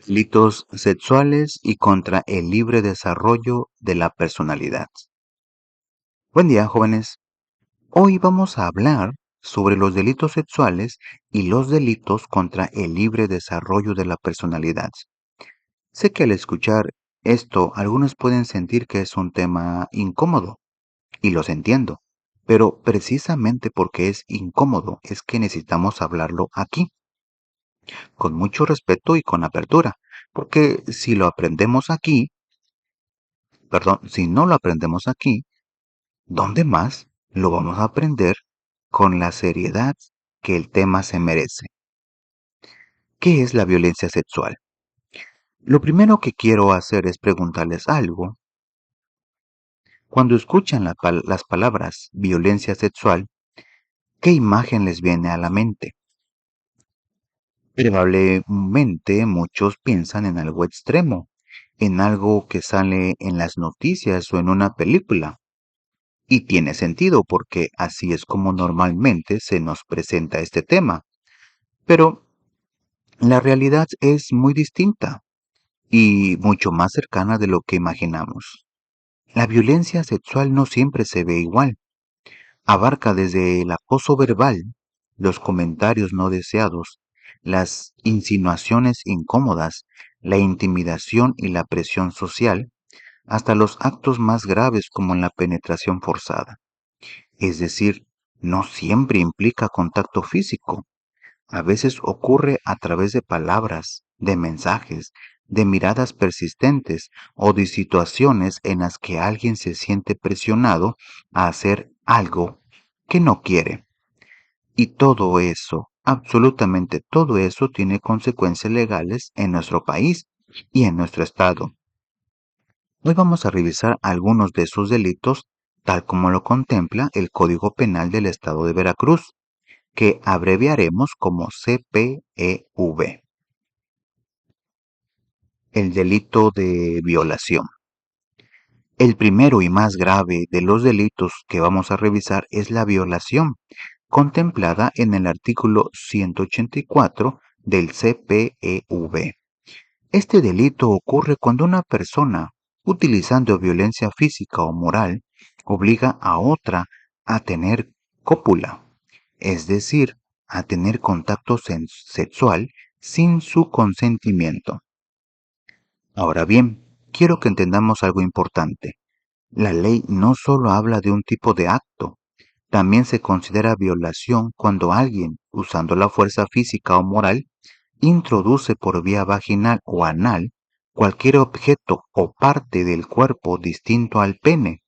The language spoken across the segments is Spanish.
Delitos sexuales y contra el libre desarrollo de la personalidad. Buen día, jóvenes. Hoy vamos a hablar sobre los delitos sexuales y los delitos contra el libre desarrollo de la personalidad. Sé que al escuchar esto, algunos pueden sentir que es un tema incómodo, y los entiendo, pero precisamente porque es incómodo es que necesitamos hablarlo aquí, con mucho respeto y con apertura, porque si no lo aprendemos aquí, ¿dónde más lo vamos a aprender con la seriedad que el tema se merece? ¿Qué es la violencia sexual? Lo primero que quiero hacer es preguntarles algo. Cuando escuchan las palabras violencia sexual, ¿qué imagen les viene a la mente? Probablemente muchos piensan en algo extremo, en algo que sale en las noticias o en una película. Y tiene sentido porque así es como normalmente se nos presenta este tema. Pero la realidad es muy distinta y mucho más cercana de lo que imaginamos. La violencia sexual no siempre se ve igual. Abarca desde el acoso verbal, los comentarios no deseados, las insinuaciones incómodas, la intimidación y la presión social, hasta los actos más graves como la penetración forzada. Es decir, no siempre implica contacto físico. A veces ocurre a través de palabras, de mensajes, de miradas persistentes o de situaciones en las que alguien se siente presionado a hacer algo que no quiere. Y todo eso, absolutamente todo eso tiene consecuencias legales en nuestro país y en nuestro estado. Hoy vamos a revisar algunos de esos delitos tal como lo contempla el Código Penal del Estado de Veracruz, que abreviaremos como CPEV. El delito de violación. El primero y más grave de los delitos que vamos a revisar es la violación, contemplada en el artículo 184 del CPEV. Este delito ocurre cuando una persona, utilizando violencia física o moral, obliga a otra a tener cópula, es decir, a tener contacto sexual sin su consentimiento. Ahora bien, quiero que entendamos algo importante. La ley no solo habla de un tipo de acto, también se considera violación cuando alguien, usando la fuerza física o moral, introduce por vía vaginal o anal cualquier objeto o parte del cuerpo distinto al pene,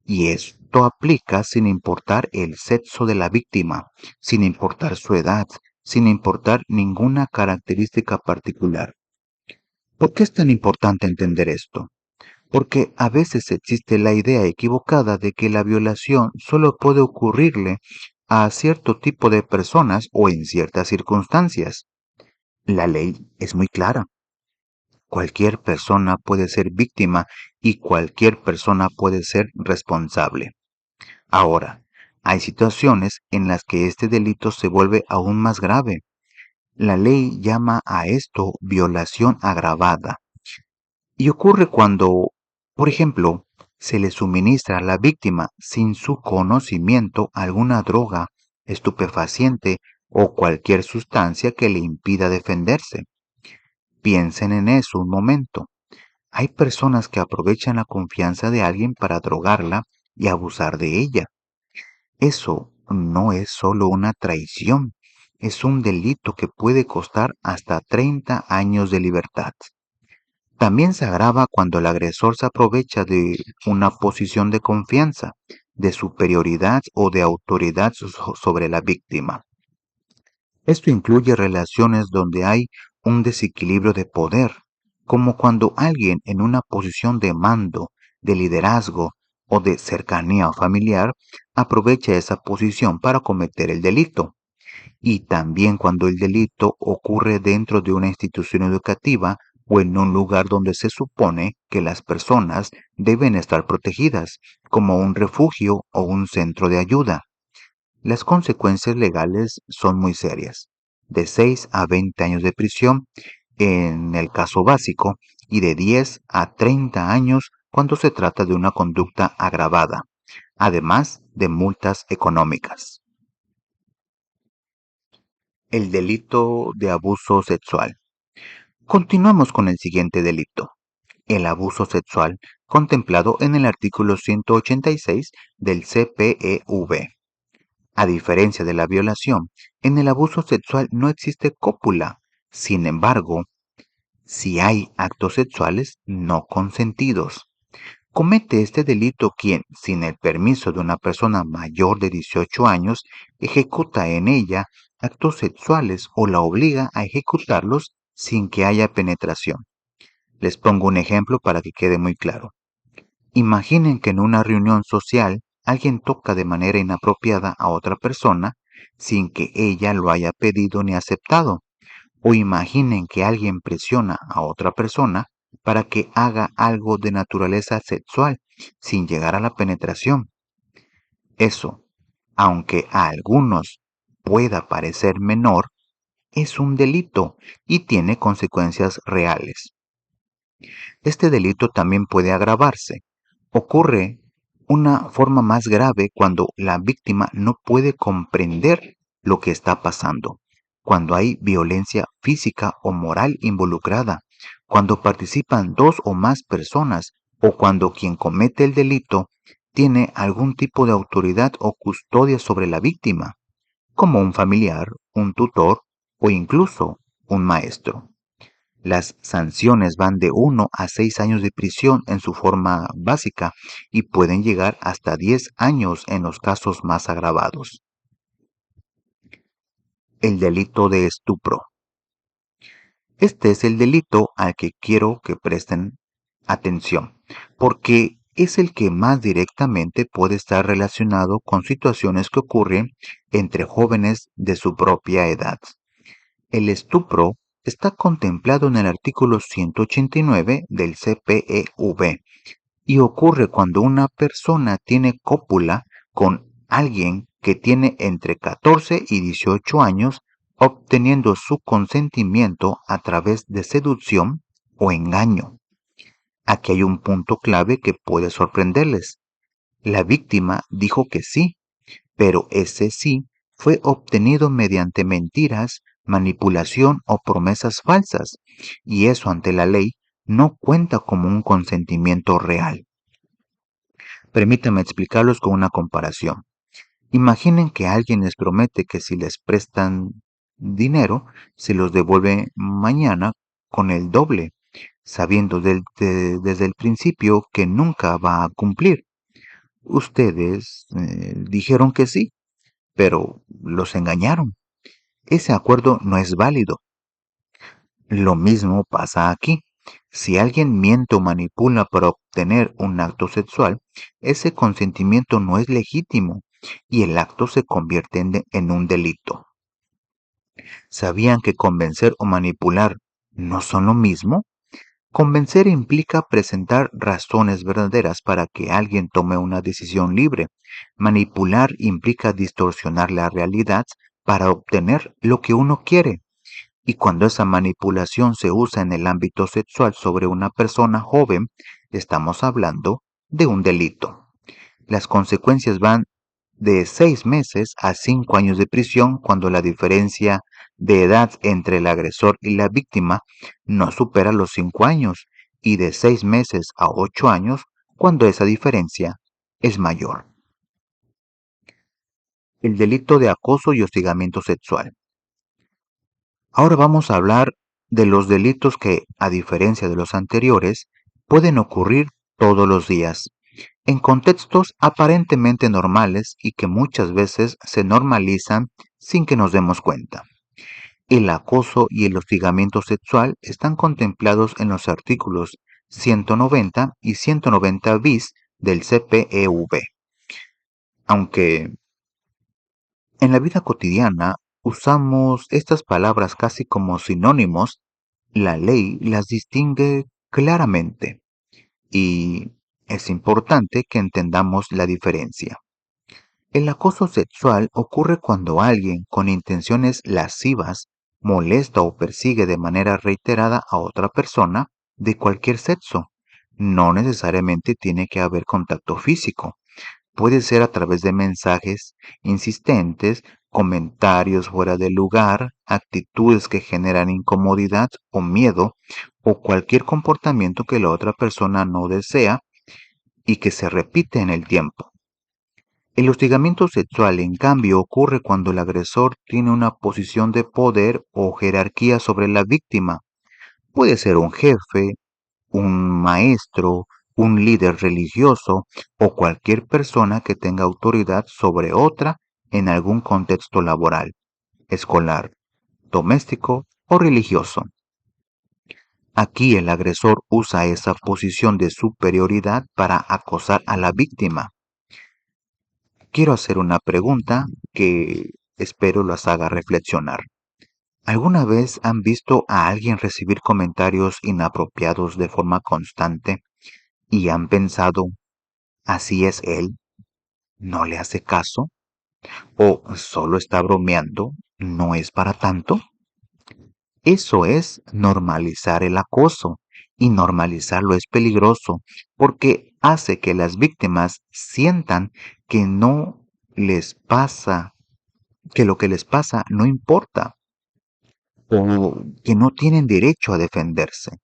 y esto aplica sin importar el sexo de la víctima, sin importar su edad, sin importar ninguna característica particular. ¿Por qué es tan importante entender esto? Porque a veces existe la idea equivocada de que la violación solo puede ocurrirle a cierto tipo de personas o en ciertas circunstancias. La ley es muy clara. Cualquier persona puede ser víctima y cualquier persona puede ser responsable. Ahora, hay situaciones en las que este delito se vuelve aún más grave. La ley llama a esto violación agravada. Y ocurre cuando, por ejemplo, se le suministra a la víctima sin su conocimiento alguna droga, estupefaciente o cualquier sustancia que le impida defenderse. Piensen en eso un momento. Hay personas que aprovechan la confianza de alguien para drogarla y abusar de ella. Eso no es solo una traición, es un delito que puede costar hasta 30 años de libertad. También se agrava cuando el agresor se aprovecha de una posición de confianza, de superioridad o de autoridad sobre la víctima. Esto incluye relaciones donde hay un desequilibrio de poder, como cuando alguien en una posición de mando, de liderazgo o de cercanía familiar aprovecha esa posición para cometer el delito. Y también cuando el delito ocurre dentro de una institución educativa o en un lugar donde se supone que las personas deben estar protegidas, como un refugio o un centro de ayuda. Las consecuencias legales son muy serias, de 6 a 20 años de prisión en el caso básico y de 10 a 30 años cuando se trata de una conducta agravada, además de multas económicas. El delito de abuso sexual. Continuamos con el siguiente delito, el abuso sexual, contemplado en el artículo 186 del CPEV. A diferencia de la violación, en el abuso sexual no existe cópula. Sin embargo, si hay actos sexuales no consentidos. Comete este delito quien, sin el permiso de una persona mayor de 18 años, ejecuta en ella actos sexuales o la obliga a ejecutarlos sin que haya penetración. Les pongo un ejemplo para que quede muy claro. Imaginen que en una reunión social alguien toca de manera inapropiada a otra persona sin que ella lo haya pedido ni aceptado. O imaginen que alguien presiona a otra persona para que haga algo de naturaleza sexual sin llegar a la penetración. Eso, aunque a algunos pueda parecer menor, es un delito y tiene consecuencias reales. Este delito también puede agravarse. Ocurre una forma más grave cuando la víctima no puede comprender lo que está pasando, cuando hay violencia física o moral involucrada, cuando participan dos o más personas o cuando quien comete el delito tiene algún tipo de autoridad o custodia sobre la víctima, como un familiar, un tutor o incluso un maestro. Las sanciones van de 1 a 6 años de prisión en su forma básica y pueden llegar hasta 10 años en los casos más agravados. El delito de estupro. Este es el delito al que quiero que presten atención, porque es el que más directamente puede estar relacionado con situaciones que ocurren entre jóvenes de su propia edad. El estupro está contemplado en el artículo 189 del CPEV y ocurre cuando una persona tiene cópula con alguien que tiene entre 14 y 18 años, obteniendo su consentimiento a través de seducción o engaño. Aquí hay un punto clave que puede sorprenderles. La víctima dijo que sí, pero ese sí fue obtenido mediante mentiras, manipulación o promesas falsas, y eso ante la ley no cuenta como un consentimiento real. Permítanme explicarlos con una comparación. Imaginen que alguien les promete que si les prestan dinero, se los devuelve mañana con el doble, sabiendo desde el principio que nunca va a cumplir. Ustedes dijeron que sí, pero los engañaron. Ese acuerdo no es válido. Lo mismo pasa aquí. Si alguien miente o manipula para obtener un acto sexual, ese consentimiento no es legítimo y el acto se convierte en un delito. ¿Sabían que convencer o manipular no son lo mismo? Convencer implica presentar razones verdaderas para que alguien tome una decisión libre. Manipular implica distorsionar la realidad para obtener lo que uno quiere. Y cuando esa manipulación se usa en el ámbito sexual sobre una persona joven, estamos hablando de un delito. Las consecuencias van de 6 meses a 5 años de prisión cuando la diferencia de edad entre el agresor y la víctima no supera los 5 años y de 6 meses a 8 años cuando esa diferencia es mayor. El delito de acoso y hostigamiento sexual. Ahora vamos a hablar de los delitos que, a diferencia de los anteriores, pueden ocurrir todos los días, en contextos aparentemente normales y que muchas veces se normalizan sin que nos demos cuenta. El acoso y el hostigamiento sexual están contemplados en los artículos 190 y 190 bis del CPEV. Aunque en la vida cotidiana usamos estas palabras casi como sinónimos, la ley las distingue claramente y es importante que entendamos la diferencia. El acoso sexual ocurre cuando alguien con intenciones lascivas molesta o persigue de manera reiterada a otra persona de cualquier sexo. No necesariamente tiene que haber contacto físico. Puede ser a través de mensajes insistentes, comentarios fuera de lugar, actitudes que generan incomodidad o miedo, o cualquier comportamiento que la otra persona no desea y que se repite en el tiempo. El hostigamiento sexual, en cambio, ocurre cuando el agresor tiene una posición de poder o jerarquía sobre la víctima. Puede ser un jefe, un maestro, un líder religioso o cualquier persona que tenga autoridad sobre otra en algún contexto laboral, escolar, doméstico o religioso. Aquí el agresor usa esa posición de superioridad para acosar a la víctima. Quiero hacer una pregunta que espero las haga reflexionar. ¿Alguna vez han visto a alguien recibir comentarios inapropiados de forma constante y han pensado, así es él, no le hace caso o solo está bromeando, no es para tanto? Eso es normalizar el acoso y normalizarlo es peligroso porque hace que las víctimas sientan que no les pasa, que lo que les pasa no importa o que no tienen derecho a defenderse.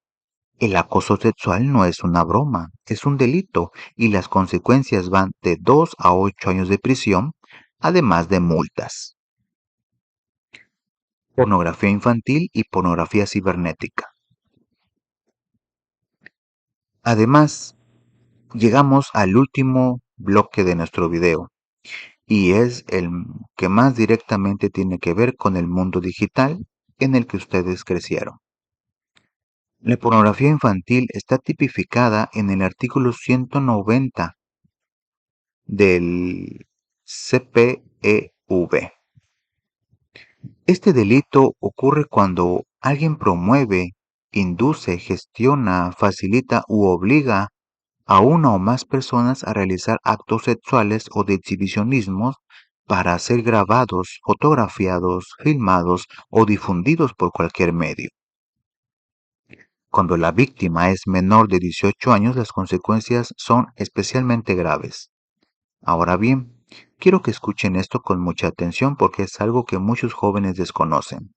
El acoso sexual no es una broma, es un delito y las consecuencias van de 2 a 8 años de prisión, además de multas. Pornografía infantil y pornografía cibernética. Además, llegamos al último bloque de nuestro video y es el que más directamente tiene que ver con el mundo digital en el que ustedes crecieron. La pornografía infantil está tipificada en el artículo 190 del CPEV. Este delito ocurre cuando alguien promueve, induce, gestiona, facilita u obliga a una o más personas a realizar actos sexuales o de exhibicionismo para ser grabados, fotografiados, filmados o difundidos por cualquier medio. Cuando la víctima es menor de 18 años, las consecuencias son especialmente graves. Ahora bien, quiero que escuchen esto con mucha atención porque es algo que muchos jóvenes desconocen.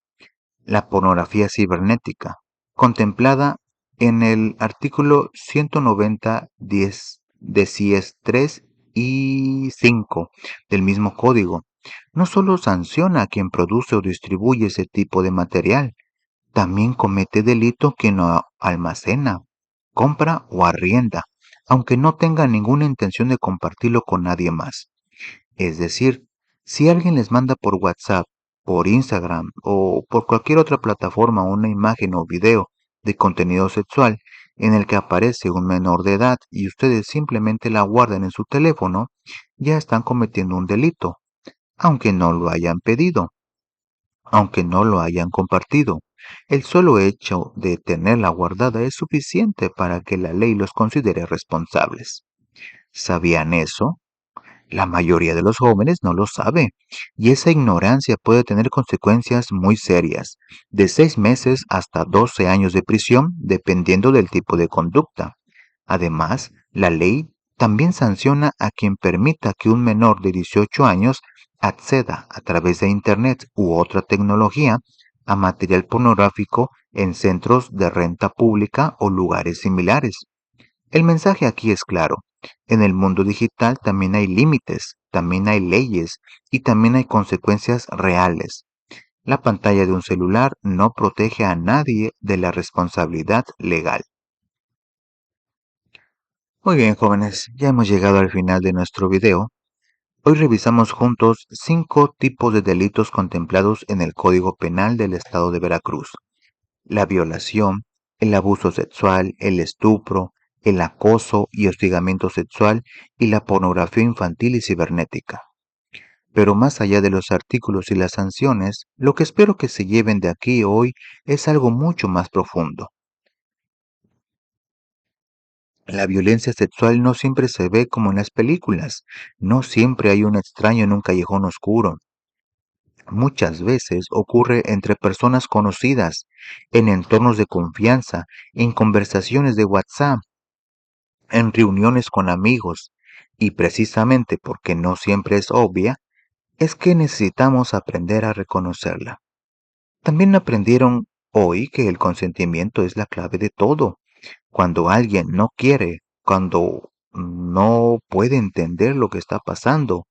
La pornografía cibernética, contemplada en el artículo 190, 10, de CIES 3 y 5 del mismo código, no solo sanciona a quien produce o distribuye ese tipo de material, también comete delito quien lo almacena, compra o arrienda, aunque no tenga ninguna intención de compartirlo con nadie más. Es decir, si alguien les manda por WhatsApp, por Instagram o por cualquier otra plataforma una imagen o video de contenido sexual en el que aparece un menor de edad y ustedes simplemente la guardan en su teléfono, ya están cometiendo un delito, aunque no lo hayan pedido, aunque no lo hayan compartido. El solo hecho de tenerla guardada es suficiente para que la ley los considere responsables. ¿Sabían eso? La mayoría de los jóvenes no lo sabe, y esa ignorancia puede tener consecuencias muy serias, de 6 meses hasta 12 años de prisión, dependiendo del tipo de conducta. Además, la ley también sanciona a quien permita que un menor de 18 años acceda a través de Internet u otra tecnología a material pornográfico en centros de renta pública o lugares similares. El mensaje aquí es claro. En el mundo digital también hay límites, también hay leyes y también hay consecuencias reales. La pantalla de un celular no protege a nadie de la responsabilidad legal. Muy bien, jóvenes, ya hemos llegado al final de nuestro video. Hoy revisamos juntos 5 tipos de delitos contemplados en el Código Penal del Estado de Veracruz: la violación, el abuso sexual, el estupro, el acoso y hostigamiento sexual y la pornografía infantil y cibernética. Pero más allá de los artículos y las sanciones, lo que espero que se lleven de aquí hoy es algo mucho más profundo. La violencia sexual no siempre se ve como en las películas, no siempre hay un extraño en un callejón oscuro. Muchas veces ocurre entre personas conocidas, en entornos de confianza, en conversaciones de WhatsApp, en reuniones con amigos, y precisamente porque no siempre es obvia, es que necesitamos aprender a reconocerla. También aprendieron hoy que el consentimiento es la clave de todo. Cuando alguien no quiere, cuando no puede entender lo que está pasando,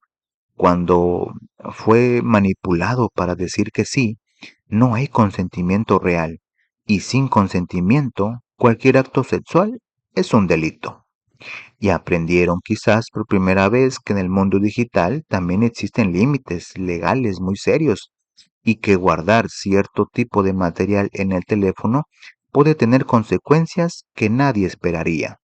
cuando fue manipulado para decir que sí, no hay consentimiento real. Y sin consentimiento, cualquier acto sexual es un delito. Y aprendieron quizás por primera vez que en el mundo digital también existen límites legales muy serios y que guardar cierto tipo de material en el teléfono puede tener consecuencias que nadie esperaría.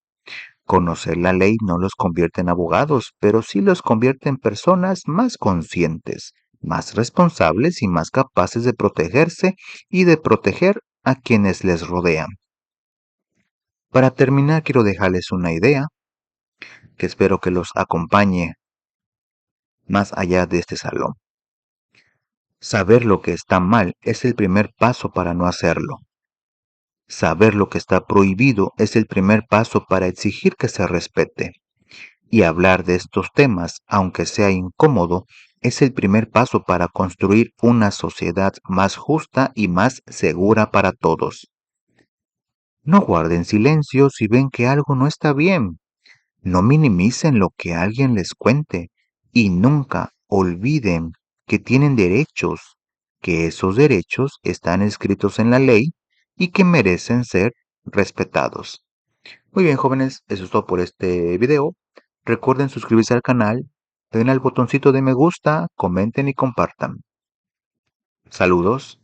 Conocer la ley no los convierte en abogados, pero sí los convierte en personas más conscientes, más responsables y más capaces de protegerse y de proteger a quienes les rodean. Para terminar, quiero dejarles una idea que espero que los acompañe más allá de este salón. Saber lo que está mal es el primer paso para no hacerlo. Saber lo que está prohibido es el primer paso para exigir que se respete. Y hablar de estos temas, aunque sea incómodo, es el primer paso para construir una sociedad más justa y más segura para todos. No guarden silencio si ven que algo no está bien. No minimicen lo que alguien les cuente y nunca olviden que tienen derechos, que esos derechos están escritos en la ley y que merecen ser respetados. Muy bien, jóvenes, eso es todo por este video. Recuerden suscribirse al canal, den al botoncito de me gusta, comenten y compartan. Saludos.